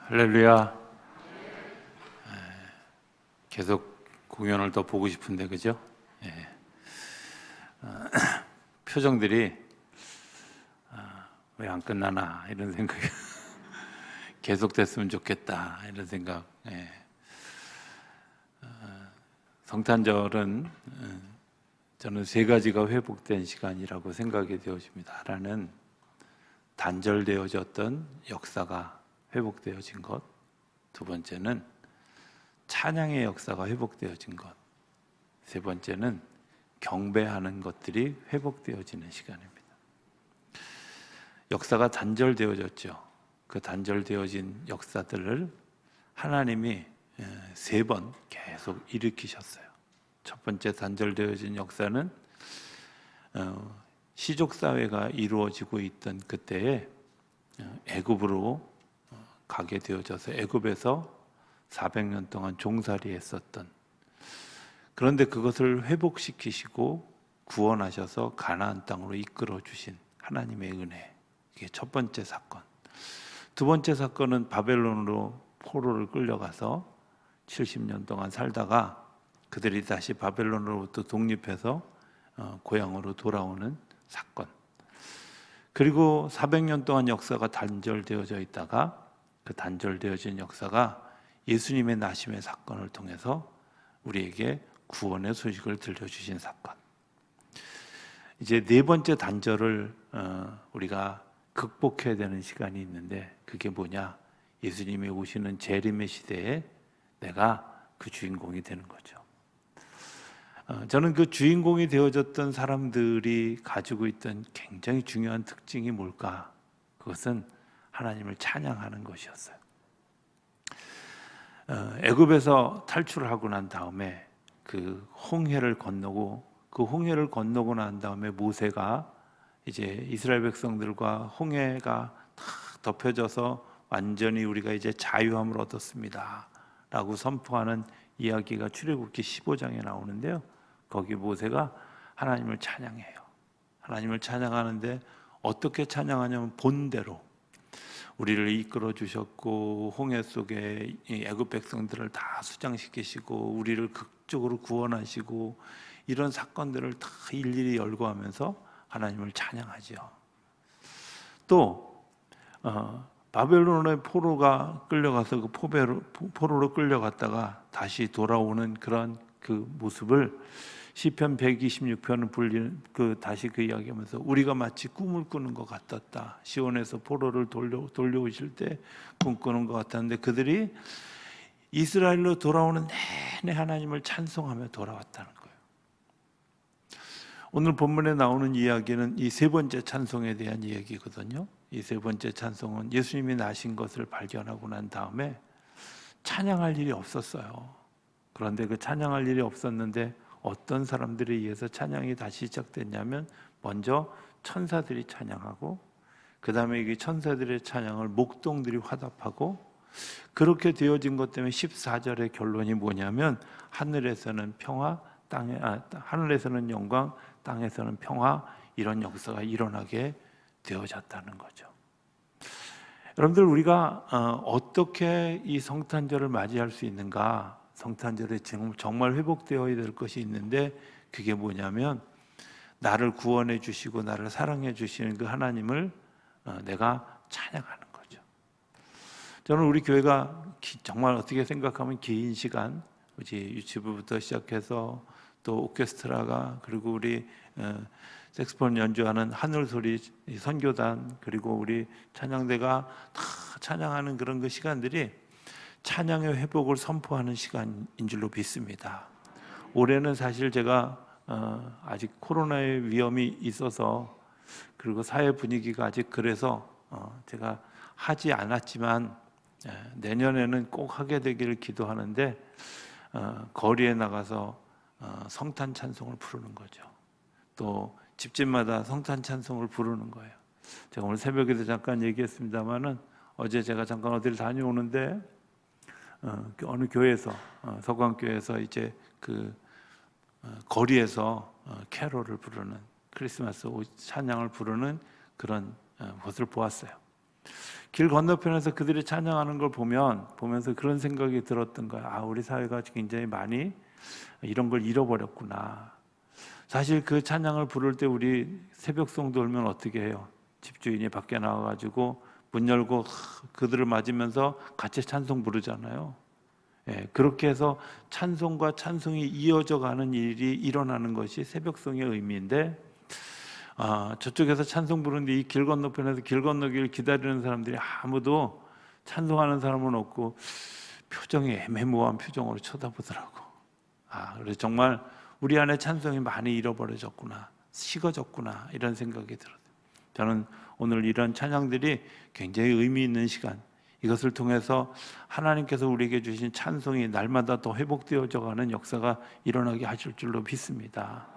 할렐루야. 계속 공연을 더 보고 싶은데 그죠? 예. 표정들이 왜 안 끝나나 이런 생각이 계속 됐으면 좋겠다 이런 생각. 예. 성탄절은 저는 세 가지가 회복된 시간이라고 생각이 되어집니다. 하나는 단절되어졌던 역사가 회복되어진 것, 두 번째는 찬양의 역사가 회복되어진 것, 세 번째는 경배하는 것들이 회복되어지는 시간입니다. 역사가 단절되어졌죠. 그 단절되어진 역사들을 하나님이 세 번 계속 일으키셨어요. 첫 번째 단절되어진 역사는 시족사회가 이루어지고 있던 그때에 애굽으로 가게 되어져서 애굽에서 400년 동안 종살이했었던, 그런데 그것을 회복시키시고 구원하셔서 가나안 땅으로 이끌어 주신 하나님의 은혜, 이게 첫 번째 사건. 두 번째 사건은 바벨론으로 포로를 끌려가서 70년 동안 살다가 그들이 다시 바벨론으로부터 독립해서 고향으로 돌아오는 사건. 그리고 400년 동안 역사가 단절되어져 있다가 그 단절되어진 역사가 예수님의 나심의 사건을 통해서 우리에게 구원의 소식을 들려주신 사건. 이제 네 번째 단절을 우리가 극복해야 되는 시간이 있는데, 그게 뭐냐? 예수님이 오시는 재림의 시대에 내가 그 주인공이 되는 거죠. 저는 그 주인공이 되어졌던 사람들이 가지고 있던 굉장히 중요한 특징이 뭘까? 그것은 하나님을 찬양하는 것이었어요. 애굽에서 탈출하고 난 다음에 그 홍해를 건너고, 그 홍해를 건너고 난 다음에 모세가 이제 이스라엘 백성들과 홍해가 다 덮여져서 완전히 우리가 이제 자유함을 얻었습니다 라고 선포하는 이야기가 출애굽기 15장에 나오는데요, 거기 모세가 하나님을 찬양해요. 하나님을 찬양하는데 어떻게 찬양하냐면 본대로 우리를 이끌어 주셨고 홍해 속에 애굽 백성들을 다 수장시키시고 우리를 극적으로 구원하시고 이런 사건들을 다 일일이 열거하면서 하나님을 찬양하죠. 또 바벨론의 포로가 끌려가서 그 포로로 끌려갔다가 다시 돌아오는 그런 그 모습을 시편 126편을 불리는 다시 그 이야기하면서 우리가 마치 꿈을 꾸는 것 같았다. 시온에서 포로를 돌려오실 때 꿈꾸는 것 같았는데 그들이 이스라엘로 돌아오는 내내 하나님을 찬송하며 돌아왔다는 거예요. 오늘 본문에 나오는 이야기는 이 세 번째 찬송에 대한 이야기거든요. 이 세 번째 찬송은 예수님이 나신 것을 발견하고 난 다음에 찬양할 일이 없었어요. 그런데 그 찬양할 일이 없었는데 어떤 사람들에 의해서 찬양이 다시 시작됐냐면, 먼저 천사들이 찬양하고 그 다음에 이 천사들의 찬양을 목동들이 화답하고, 그렇게 되어진 것 때문에 14절의 결론이 뭐냐면 하늘에서는 평화, 하늘에서는 영광, 땅에서는 평화, 이런 역사가 일어나게 되어졌다는 거죠. 여러분들, 우리가 어떻게 이 성탄절을 맞이할 수 있는가? 성탄절에 정말 회복되어야 될 것이 있는데, 그게 뭐냐면 나를 구원해 주시고 나를 사랑해 주시는 그 하나님을 내가 찬양하는 거죠. 저는 우리 교회가 정말 어떻게 생각하면 긴 시간, 유치부부터 시작해서 또 오케스트라가, 그리고 우리 색스폰 연주하는 하늘소리 선교단, 그리고 우리 찬양대가 다 찬양하는 그런 그 시간들이 찬양의 회복을 선포하는 시간인 줄로 믿습니다. 올해는 사실 제가 아직 코로나의 위험이 있어서, 그리고 사회 분위기가 아직 그래서 제가 하지 않았지만 내년에는 꼭 하게 되기를 기도하는데, 거리에 나가서 성탄 찬송을 부르는 거죠. 또 집집마다 성탄 찬송을 부르는 거예요. 제가 오늘 새벽에도 잠깐 얘기했습니다마는, 어제 제가 잠깐 어디를 다녀오는데 어느 교회에서, 서광교회에서 이제 그 거리에서 캐롤을 부르는, 크리스마스 찬양을 부르는 그런 것을 보았어요. 길 건너편에서 그들이 찬양하는 걸 보면서 그런 생각이 들었던 거야. 아, 우리 사회가 굉장히 많이 이런 걸 잃어버렸구나. 사실 그 찬양을 부를 때 우리 새벽송 돌면 어떻게 해요? 집주인이 밖에 나와가지고 문 열고 그들을 맞으면서 같이 찬송 부르잖아요. 예, 그렇게 해서 찬송과 찬송이 이어져 가는 일이 일어나는 것이 새벽송의 의미인데, 저쪽에서 찬송 부르는데 이 길 건너편에서 길 건너기를 기다리는 사람들이 아무도 찬송하는 사람은 없고 표정이 애매모호한 표정으로 쳐다보더라고. 그래서 정말 우리 안에 찬송이 많이 잃어버려졌구나, 식어졌구나, 이런 생각이 들어요. 저는 오늘 이런 찬양들이 굉장히 의미 있는 시간, 이것을 통해서 하나님께서 우리에게 주신 찬송이 날마다 더 회복되어져 가는 역사가 일어나게 하실 줄로 믿습니다.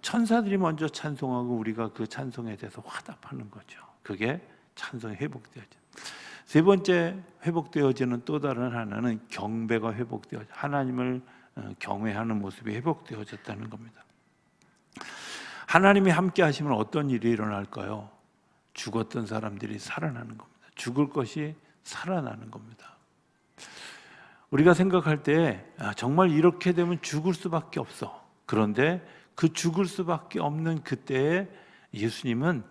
천사들이 먼저 찬송하고 우리가 그 찬송에 대해서 화답하는 거죠. 그게 찬송이 회복되어져. 세 번째 회복되어지는 또 다른 하나는 경배가 회복되어져, 하나님을 경외하는 모습이 회복되어졌다는 겁니다. 하나님이 함께 하시면 어떤 일이 일어날까요? 죽었던 사람들이 살아나는 겁니다. 죽을 것이 살아나는 겁니다. 우리가 생각할 때 정말 이렇게 되면 죽을 수밖에 없어. 그런데 그 죽을 수밖에 없는 그때에 예수님은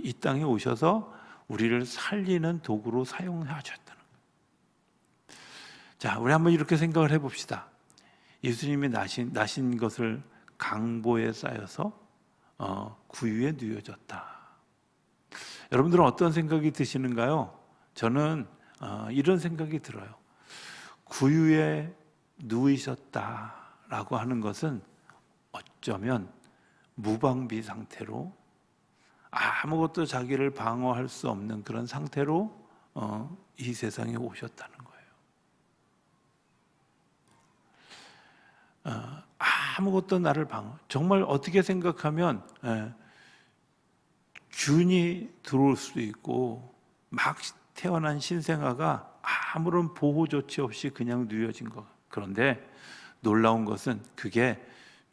이 땅에 오셔서 우리를 살리는 도구로 사용하셨다는 거예요. 자, 우리 한번 이렇게 생각을 해봅시다. 예수님이 나신 것을 강보에 쌓여서 구유에 누워졌다. 여러분들은 어떤 생각이 드시는가요? 저는 이런 생각이 들어요. 구유에 누우셨다라고 하는 것은 어쩌면 무방비 상태로 아무것도 자기를 방어할 수 없는 그런 상태로 이 세상에 오셨다는 거예요. 아무것도 나를 정말 어떻게 생각하면 균이 들어올 수도 있고 막 태어난 신생아가 아무런 보호 조치 없이 그냥 누워진 것. 그런데 놀라운 것은 그게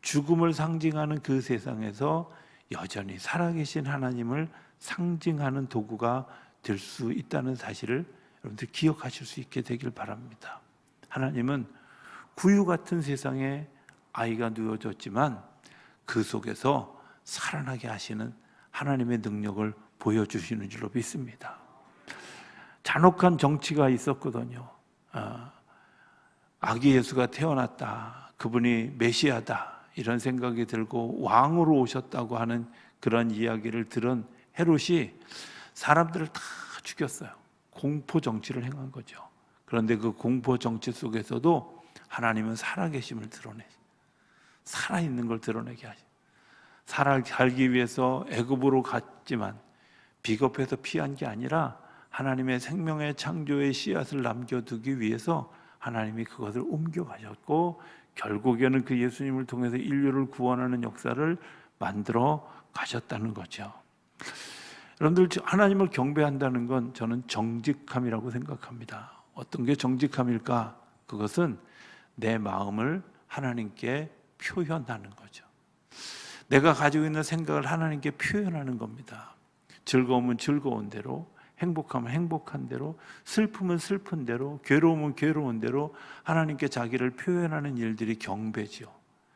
죽음을 상징하는 그 세상에서 여전히 살아계신 하나님을 상징하는 도구가 될 수 있다는 사실을 여러분들 기억하실 수 있게 되길 바랍니다. 하나님은 구유 같은 세상에 아이가 누워졌지만 그 속에서 살아나게 하시는 하나님의 능력을 보여주시는 줄로 믿습니다. 잔혹한 정치가 있었거든요. 아기 예수가 태어났다, 그분이 메시아다, 이런 생각이 들고 왕으로 오셨다고 하는 그런 이야기를 들은 헤롯이 사람들을 다 죽였어요. 공포 정치를 행한 거죠. 그런데 그 공포 정치 속에서도 하나님은 살아계심을 살아있는 걸 드러내게 하죠. 살기 위해서 애굽으로 갔지만 비겁해서 피한 게 아니라 하나님의 생명의 창조의 씨앗을 남겨두기 위해서 하나님이 그것을 옮겨가셨고, 결국에는 그 예수님을 통해서 인류를 구원하는 역사를 만들어 가셨다는 거죠. 여러분들, 하나님을 경배한다는 건 저는 정직함이라고 생각합니다. 어떤 게 정직함일까? 그것은 내 마음을 하나님께 표현하는 거죠. 내가 가지고 있는 생각을 하나님께 표현하는 겁니다. 즐거움은 즐거운 대로, 행복하면 행복한 대로, 슬픔은 슬픈 대로, 괴로움은 괴로운 대로 하나님께 자기를 표현하는 일들이 경배지요.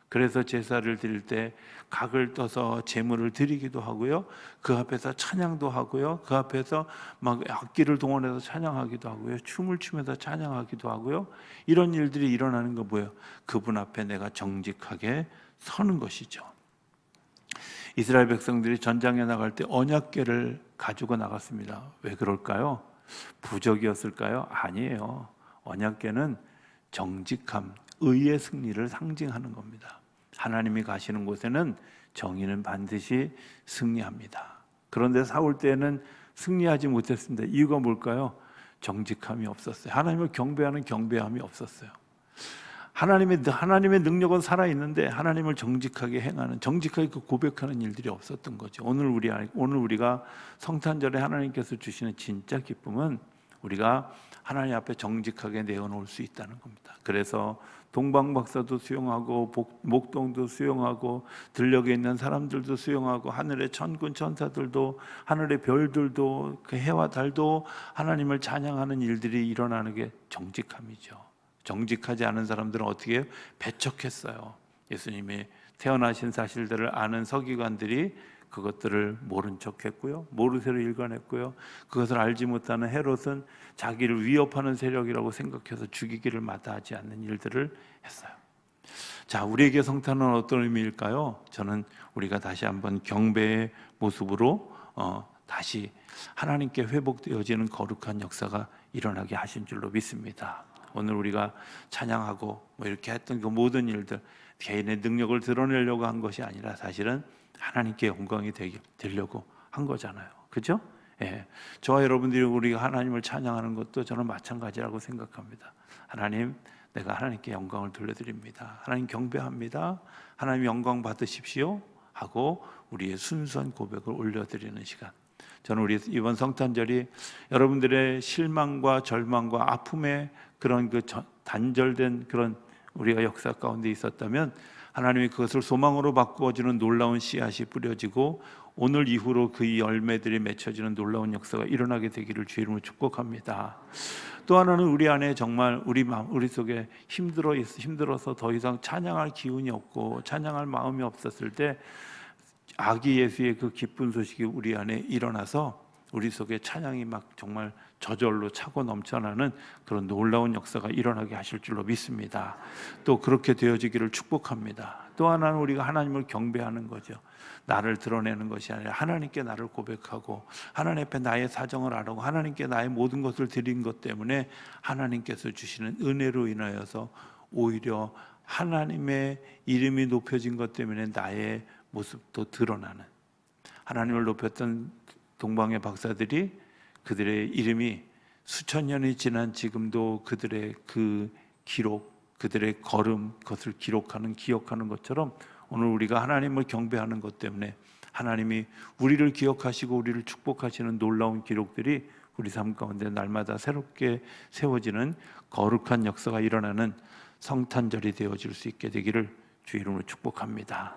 그래서 제사를 드릴 때 각을 떠서 제물을 드리기도 하고요, 그 앞에서 찬양도 하고요, 그 앞에서 막 악기를 동원해서 찬양하기도 하고요, 춤을 추면서 찬양하기도 하고요. 이런 일들이 일어나는 거 뭐예요? 그분 앞에 내가 정직하게 서는 것이죠. 이스라엘 백성들이 전장에 나갈 때 언약궤를 가지고 나갔습니다. 왜 그럴까요? 부적이었을까요? 아니에요. 언약궤는 정직함, 의의 승리를 상징하는 겁니다. 하나님이 가시는 곳에는 정의는 반드시 승리합니다. 그런데 사울 때는 승리하지 못했습니다. 이유가 뭘까요? 정직함이 없었어요. 하나님을 경배하는 경배함이 없었어요. 하나님의 능력은 살아있는데 하나님을 정직하게 행하는, 정직하게 고백하는 일들이 없었던 거죠. 오늘 우리가 성탄절에 하나님께서 주시는 진짜 기쁨은 우리가 하나님 앞에 정직하게 내어놓을 수 있다는 겁니다. 그래서 동방박사도 수용하고 목동도 수용하고 들녘에 있는 사람들도 수용하고 하늘의 천군 천사들도 하늘의 별들도 그 해와 달도 하나님을 찬양하는 일들이 일어나는 게 정직함이죠. 정직하지 않은 사람들은 어떻게 해요? 배척했어요. 예수님이 태어나신 사실들을 아는 서기관들이 그것들을 모른 척했고요, 모르쇠로 일관했고요. 그것을 알지 못하는 헤롯은 자기를 위협하는 세력이라고 생각해서 죽이기를 마다하지 않는 일들을 했어요. 자, 우리에게 성탄은 어떤 의미일까요? 저는 우리가 다시 한번 경배의 모습으로 다시 하나님께 회복되어지는 거룩한 역사가 일어나게 하신 줄로 믿습니다. 오늘 우리가 찬양하고 뭐 이렇게 했던 그 모든 일들, 개인의 능력을 드러내려고 한 것이 아니라 사실은 하나님께 영광이 되려고 한 거잖아요. 그죠? 예. 저와 여러분들이 우리가 하나님을 찬양하는 것도 저는 마찬가지라고 생각합니다. 하나님, 내가 하나님께 영광을 돌려드립니다. 하나님 경배합니다. 하나님 영광 받으십시오 하고 우리의 순수한 고백을 올려드리는 시간. 저는 우리 이번 성탄절이 여러분들의 실망과 절망과 아픔의 그런 그 단절된 그런 우리가 역사 가운데 있었다면 하나님이 그것을 소망으로 바꾸어주는 놀라운 씨앗이 뿌려지고 오늘 이후로 그 열매들이 맺혀지는 놀라운 역사가 일어나게 되기를 주의 이름으로 축복합니다. 또 하나는 우리 안에 정말 우리 속에 힘들어서 더 이상 찬양할 기운이 없고 찬양할 마음이 없었을 때 아기 예수의 그 기쁜 소식이 우리 안에 일어나서 우리 속에 찬양이 막 정말 저절로 차고 넘쳐나는 그런 놀라운 역사가 일어나게 하실 줄로 믿습니다. 또 그렇게 되어지기를 축복합니다. 또 하나는 우리가 하나님을 경배하는 거죠. 나를 드러내는 것이 아니라 하나님께 나를 고백하고 하나님 앞에 나의 사정을 알고 하나님께 나의 모든 것을 드린 것 때문에 하나님께서 주시는 은혜로 인하여서 오히려 하나님의 이름이 높여진 것 때문에 나의 모습도 드러나는, 하나님을 높였던 동방의 박사들이 그들의 이름이 수천 년이 지난 지금도 그들의 그 기록, 그들의 걸음, 그것을 기억하는 것처럼 오늘 우리가 하나님을 경배하는 것 때문에 하나님이 우리를 기억하시고 우리를 축복하시는 놀라운 기록들이 우리 삶 가운데 날마다 새롭게 세워지는 거룩한 역사가 일어나는 성탄절이 되어질 수 있게 되기를 주의 이름으로 축복합니다.